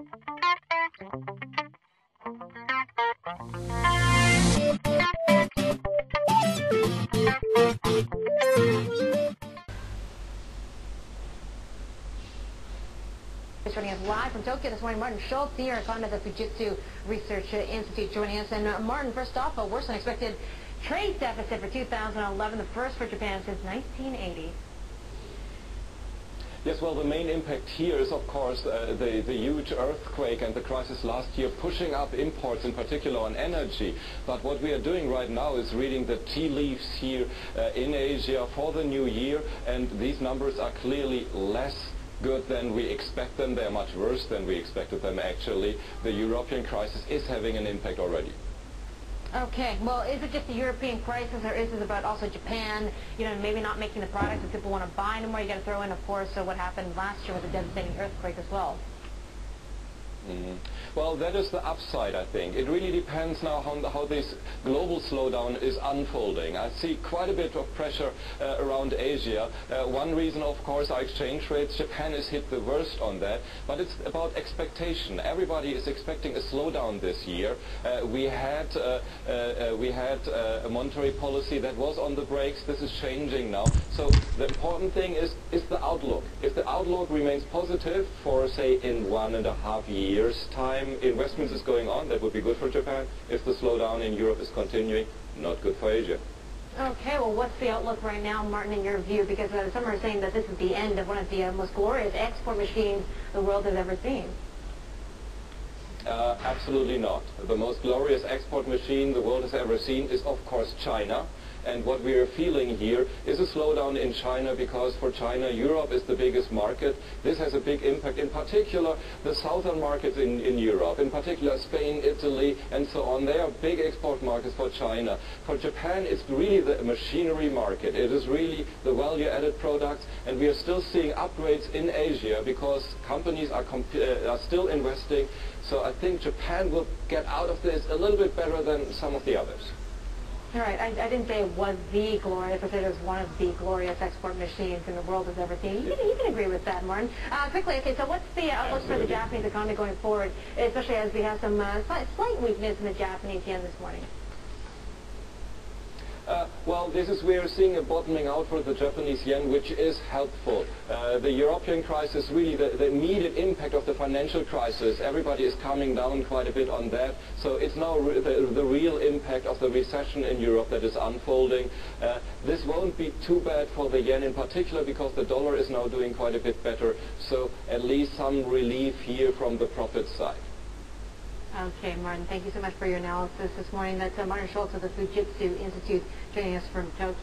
Joining us live from Tokyo this morning, Martin Schulz, senior economist at Fujitsu Research Institute, joining us. And Martin, first off, a worse than expected trade deficit for 2011, the first for Japan since 1980. Yes, well, the main impact here is, of course, the huge earthquake and the crisis last year pushing up imports, in particular on energy. But what we are doing right now is reading the tea leaves here in Asia for the new year, and these numbers are clearly less good than we expect them. They're much worse than we expected them, actually. The European crisis is having an impact already. Okay, well, is it just the European crisis, or is this about also Japan, you know, maybe not making the products that people want to buy anymore? You got to throw in, of course, what happened last year with the devastating earthquake as well. Well, that is the upside, I think. It really depends now how this global slowdown is unfolding. I see quite a bit of pressure around Asia. One reason, of course, are exchange rates. Japan is hit the worst on that, but it's about expectation. Everybody is expecting a slowdown this year. We had a monetary policy that was on the brakes. This is changing now. So the important thing is the outlook. If the outlook remains positive for, say, in 1.5 years' time, investments is going on, that would be good for Japan. If the slowdown in Europe is continuing, not good for Asia. Okay, well, what's the outlook right now, Martin, in your view? Because some are saying that this is the end of one of the most glorious export machines the world has ever seen. Absolutely not. The most glorious export machine the world has ever seen is, of course, China. And what we are feeling here is a slowdown in China, because for China, Europe is the biggest market. This has a big impact, in particular the southern markets in Europe, in particular Spain, Italy, and so on. They are big export markets for China. For Japan, it's really the machinery market. It is really the value-added products, and we are still seeing upgrades in Asia because companies are still investing. So I think Japan will get out of this a little bit better than some of the others. All right, I didn't say it was the glorious, I said it was one of the glorious export machines in the world has ever seen. You can agree with that, Martin. Quickly, okay, so what's the outlook for the Japanese economy going forward, especially as we have some slight weakness in the Japanese yen this morning? Well, we are seeing a bottoming out for the Japanese yen, which is helpful. The European crisis, really the immediate impact of the financial crisis, everybody is coming down quite a bit on that. So it's now the real impact of the recession in Europe that is unfolding. This won't be too bad for the yen in particular, because the dollar is now doing quite a bit better. So at least some relief here from the profit side. Okay, Martin, thank you so much for your analysis this morning. That's Martin Schulz of the Fujitsu Institute joining us from Tokyo.